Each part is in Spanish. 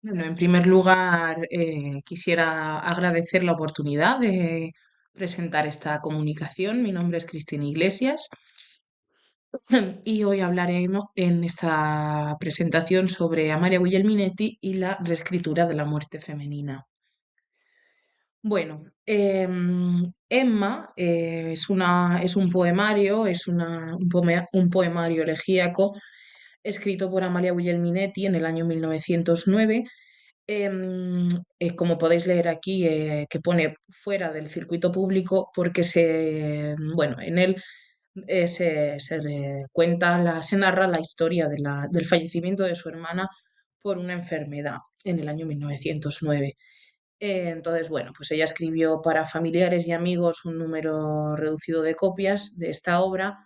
Bueno, en primer lugar, quisiera agradecer la oportunidad de presentar esta comunicación. Mi nombre es Cristina Iglesias y hoy hablaremos en esta presentación sobre Amalia Guglielminetti y la reescritura de la muerte femenina. Bueno, Emma es un poemario, un poemario elegíaco escrito por Amalia Guglielminetti en el año 1909. em, Como podéis leer aquí, que pone fuera del circuito público porque bueno, en él cuenta, se narra la historia del fallecimiento de su hermana por una enfermedad en el año 1909. Entonces, bueno, pues ella escribió para familiares y amigos un número reducido de copias de esta obra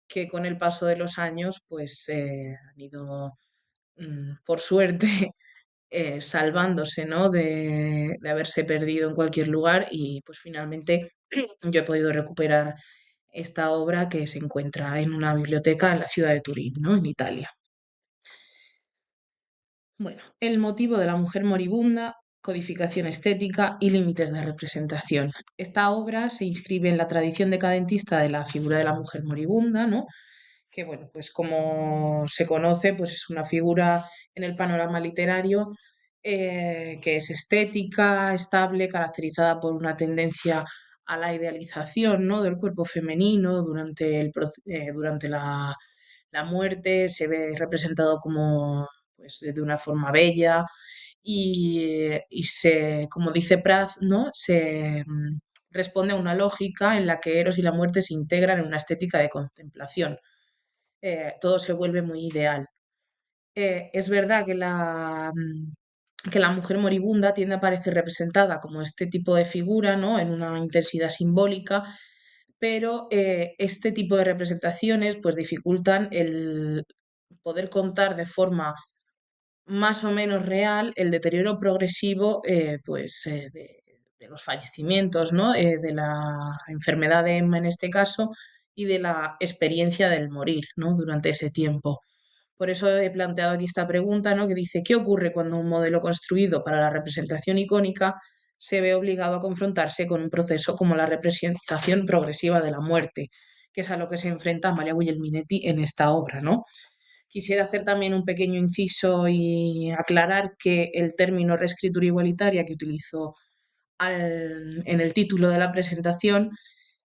que con el paso de los años pues han ido, por suerte, salvándose, ¿no? De haberse perdido en cualquier lugar y pues finalmente yo he podido recuperar esta obra que se encuentra en una biblioteca en la ciudad de Turín, ¿no? En Italia. Bueno, el motivo de la mujer moribunda, codificación estética y límites de representación. Esta obra se inscribe en la tradición decadentista de la figura de la mujer moribunda, ¿no? Que bueno, pues como se conoce, pues es una figura en el panorama literario que es estética, estable, caracterizada por una tendencia a la idealización, ¿no? Del cuerpo femenino durante la muerte, se ve representado como pues, de una forma bella como dice Praz, ¿no? Responde a una lógica en la que Eros y la muerte se integran en una estética de contemplación. Todo se vuelve muy ideal. Es verdad que la mujer moribunda tiende a aparecer representada como este tipo de figura, ¿no? En una intensidad simbólica, pero este tipo de representaciones pues dificultan el poder contar de forma más o menos real el deterioro progresivo de los fallecimientos, ¿no? De la enfermedad de Emma en este caso y de la experiencia del morir, ¿no? Durante ese tiempo. Por eso he planteado aquí esta pregunta, ¿no? Que dice, ¿qué ocurre cuando un modelo construido para la representación icónica se ve obligado a confrontarse con un proceso como la representación progresiva de la muerte, que es a lo que se enfrenta Amalia Guglielminetti en esta obra, ¿no? Quisiera hacer también un pequeño inciso y aclarar que el término reescritura igualitaria que utilizo en el título de la presentación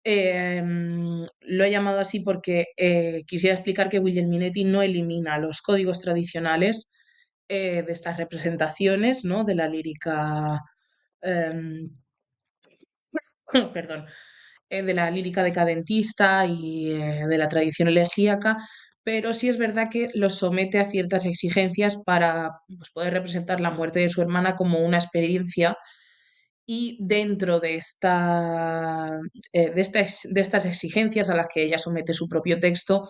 lo he llamado así porque quisiera explicar que Guglielminetti no elimina los códigos tradicionales de estas representaciones, ¿no? De la lírica, em, perdón, de la lírica decadentista y de la tradición elegíaca, pero sí es verdad que los somete a ciertas exigencias para pues, poder representar la muerte de su hermana como una experiencia y dentro de estas exigencias a las que ella somete su propio texto,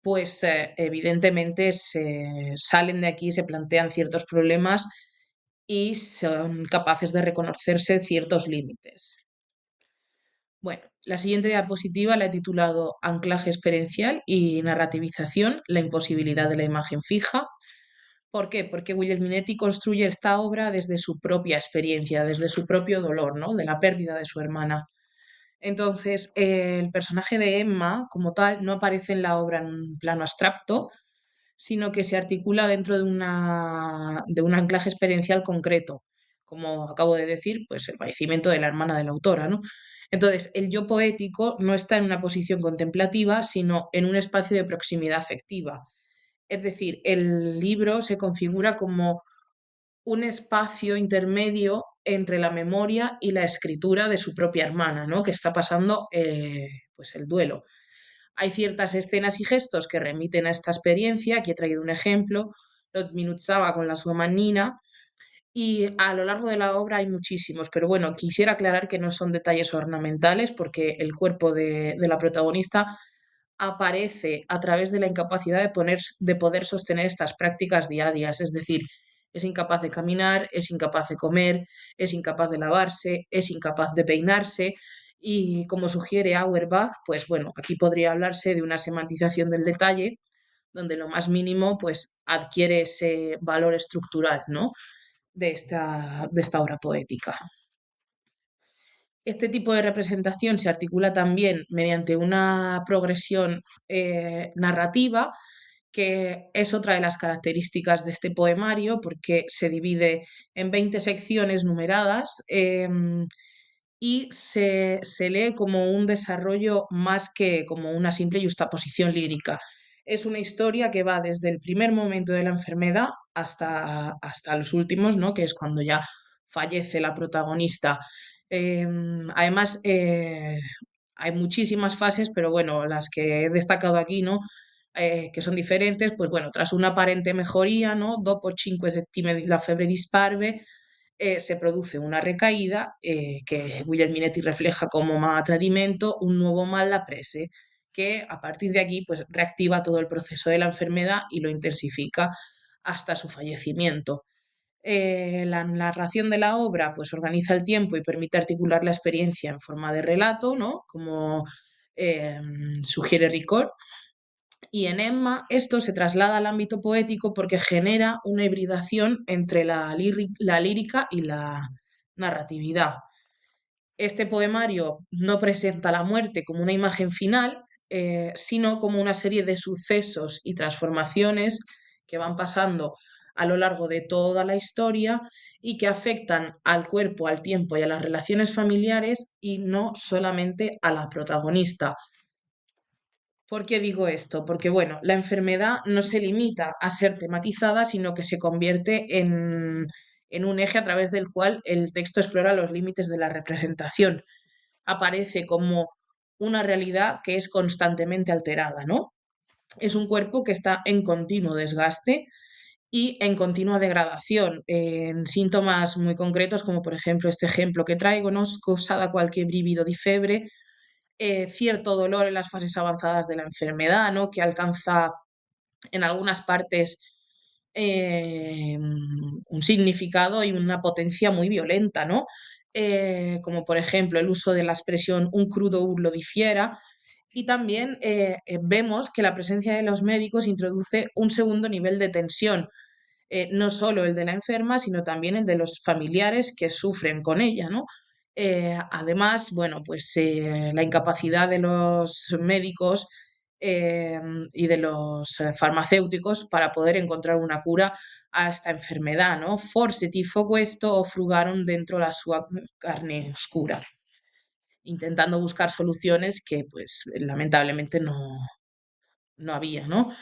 pues evidentemente se salen de aquí, se plantean ciertos problemas y son capaces de reconocerse ciertos límites. Bueno, la siguiente diapositiva la he titulado Anclaje experiencial y narrativización, la imposibilidad de la imagen fija. ¿Por qué? Porque Guglielminetti construye esta obra desde su propia experiencia, desde su propio dolor, ¿no? De la pérdida de su hermana. Entonces, el personaje de Emma, como tal, no aparece en la obra en un plano abstracto, sino que se articula dentro de un anclaje experiencial concreto, como acabo de decir, pues el fallecimiento de la hermana de la autora, ¿no? Entonces, el yo poético no está en una posición contemplativa, sino en un espacio de proximidad afectiva. Es decir, el libro se configura como un espacio intermedio entre la memoria y la escritura de su propia hermana, ¿no? Que está pasando pues el duelo. Hay ciertas escenas y gestos que remiten a esta experiencia. Aquí he traído un ejemplo, los Minutsaba con la sua Nina, y a lo largo de la obra hay muchísimos, pero bueno, quisiera aclarar que no son detalles ornamentales porque el cuerpo de la protagonista aparece a través de la incapacidad de poder sostener estas prácticas diarias, es decir, es incapaz de caminar, es incapaz de comer, es incapaz de lavarse, es incapaz de peinarse y como sugiere Auerbach, pues bueno, aquí podría hablarse de una semantización del detalle donde lo más mínimo pues adquiere ese valor estructural, ¿no? de esta obra poética. Este tipo de representación se articula también mediante una progresión narrativa, que es otra de las características de este poemario, porque se divide en 20 secciones numeradas, y se lee como un desarrollo más que como una simple justaposición lírica. Es una historia que va desde el primer momento de la enfermedad hasta los últimos, ¿no? Que es cuando ya fallece la protagonista. Además, hay muchísimas fases, pero bueno, las que he destacado aquí, ¿no? Que son diferentes, pues bueno, tras una aparente mejoría, ¿no? Dopo 5 settimane la febbre disparve, se produce una recaída, que Guglielminetti refleja como ma tradimento, un nuevo mal la prese, que a partir de aquí pues reactiva todo el proceso de la enfermedad y lo intensifica hasta su fallecimiento. La narración de la obra pues organiza el tiempo y permite articular la experiencia en forma de relato, ¿no? Como sugiere Ricord. Y en Emma esto se traslada al ámbito poético porque genera una hibridación entre la lírica y la narratividad. Este poemario no presenta la muerte como una imagen final, sino como una serie de sucesos y transformaciones que van pasando a lo largo de toda la historia y que afectan al cuerpo, al tiempo y a las relaciones familiares y no solamente a la protagonista. ¿Por qué digo esto? Porque, bueno, la enfermedad no se limita a ser tematizada, sino que se convierte en un eje a través del cual el texto explora los límites de la representación. Aparece como una realidad que es constantemente alterada, ¿no? Es un cuerpo que está en continuo desgaste y en continua degradación, en síntomas muy concretos, como por ejemplo este ejemplo que traigo, ¿no? Causada cualquier brívido di febre, cierto dolor en las fases avanzadas de la enfermedad, ¿no? Que alcanza en algunas partes un significado y una potencia muy violenta, ¿no? Como por ejemplo el uso de la expresión un crudo urlo di fiera. Y también vemos que la presencia de los médicos introduce un segundo nivel de tensión, no solo el de la enferma, sino también el de los familiares que sufren con ella, ¿no? Además, bueno, pues la incapacidad de los médicos eh, y de los farmacéuticos para poder encontrar una cura a esta enfermedad, ¿no? Forse ti fu questo o frugaron dentro la sua carne oscura, intentando buscar soluciones que, pues, lamentablemente no había, ¿no?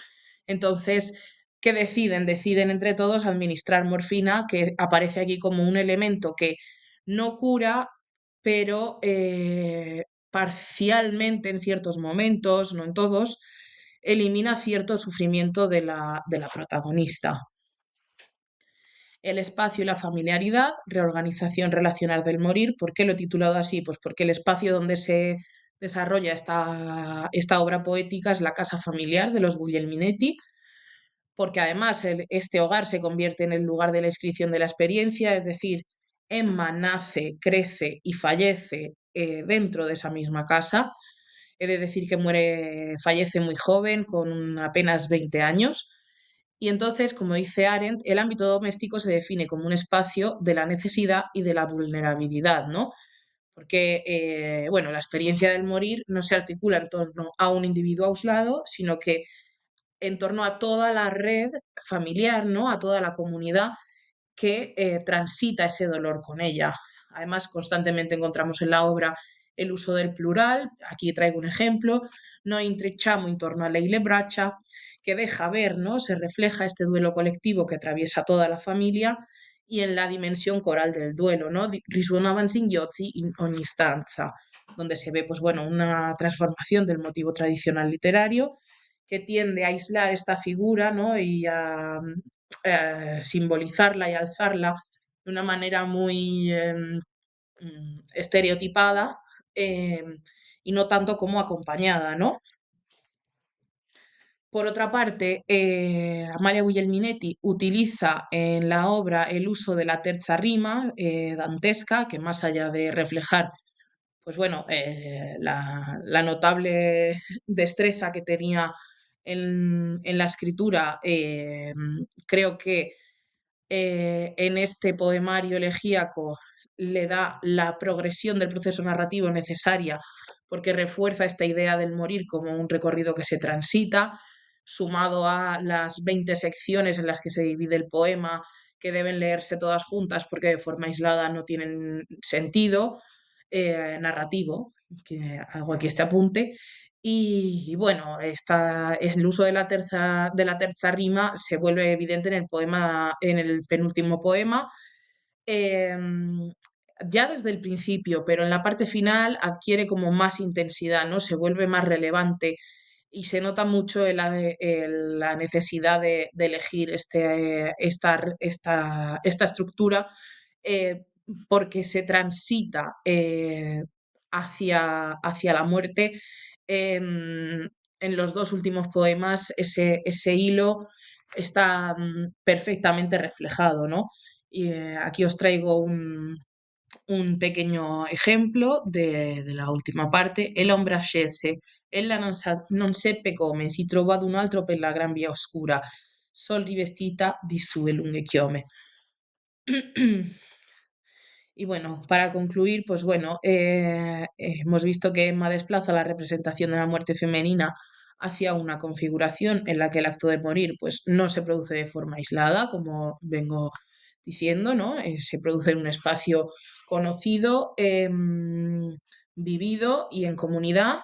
Entonces, ¿qué deciden? Deciden entre todos administrar morfina, que aparece aquí como un elemento que no cura, pero parcialmente en ciertos momentos, no en todos, elimina cierto sufrimiento de la protagonista. El espacio y la familiaridad, reorganización relacional del morir. ¿Por qué lo he titulado así? Pues porque el espacio donde se desarrolla esta obra poética es la casa familiar de los Guglielminetti, porque además este hogar se convierte en el lugar de la inscripción de la experiencia, es decir, Emma nace, crece y fallece dentro de esa misma casa. He de decir que fallece muy joven, con apenas 20 años. Y entonces, como dice Arendt, el ámbito doméstico se define como un espacio de la necesidad y de la vulnerabilidad, ¿no? Porque, bueno, la experiencia del morir no se articula en torno a un individuo aislado, sino que en torno a toda la red familiar, ¿no? A toda la comunidad que transita ese dolor con ella. Además, constantemente encontramos en la obra el uso del plural. Aquí traigo un ejemplo: noi intrecciamo intorno a lei le braccia, que deja ver, ¿no? Se refleja este duelo colectivo que atraviesa toda la familia y en la dimensión coral del duelo, ¿no? Risuonavan singhiozzi in ogni stanza, donde se ve, pues bueno, una transformación del motivo tradicional literario que tiende a aislar esta figura, ¿no? Y a simbolizarla y alzarla de una manera muy estereotipada, y no tanto como acompañada, ¿no? Por otra parte, Amalia Guglielminetti utiliza en la obra el uso de la terza rima dantesca, que más allá de reflejar, pues bueno, la notable destreza que tenía en la escritura, creo que en este poemario elegíaco le da la progresión del proceso narrativo necesaria porque refuerza esta idea del morir como un recorrido que se transita, sumado a las 20 secciones en las que se divide el poema, que deben leerse todas juntas porque de forma aislada no tienen sentido narrativo, que hago aquí este apunte. Y bueno, el uso de la terza rima se vuelve evidente en el poema, en el penúltimo poema, em, ya desde el principio, pero en la parte final adquiere como más intensidad, ¿no? Se vuelve más relevante y se nota mucho la necesidad de elegir esta estructura eh, porque se transita hacia la muerte. En los dos últimos poemas ese hilo está perfectamente reflejado, ¿no? Y aquí os traigo un pequeño ejemplo de la última parte. E l'ombra scese, ella non seppe come, si trovò ad un altro per la gran via oscura, sol rivestita di sue lunghe chiome. Y bueno, para concluir, pues bueno, hemos visto que Emma desplaza la representación de la muerte femenina hacia una configuración en la que el acto de morir pues no se produce de forma aislada, como vengo diciendo, ¿no? Se produce en un espacio conocido, vivido y en comunidad.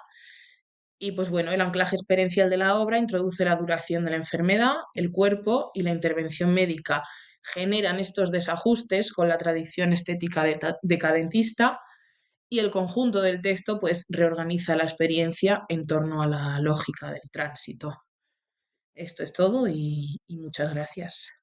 Y pues bueno, el anclaje experiencial de la obra introduce la duración de la enfermedad, el cuerpo y la intervención médica generan estos desajustes con la tradición estética decadentista y el conjunto del texto pues reorganiza la experiencia en torno a la lógica del tránsito. Esto es todo y muchas gracias.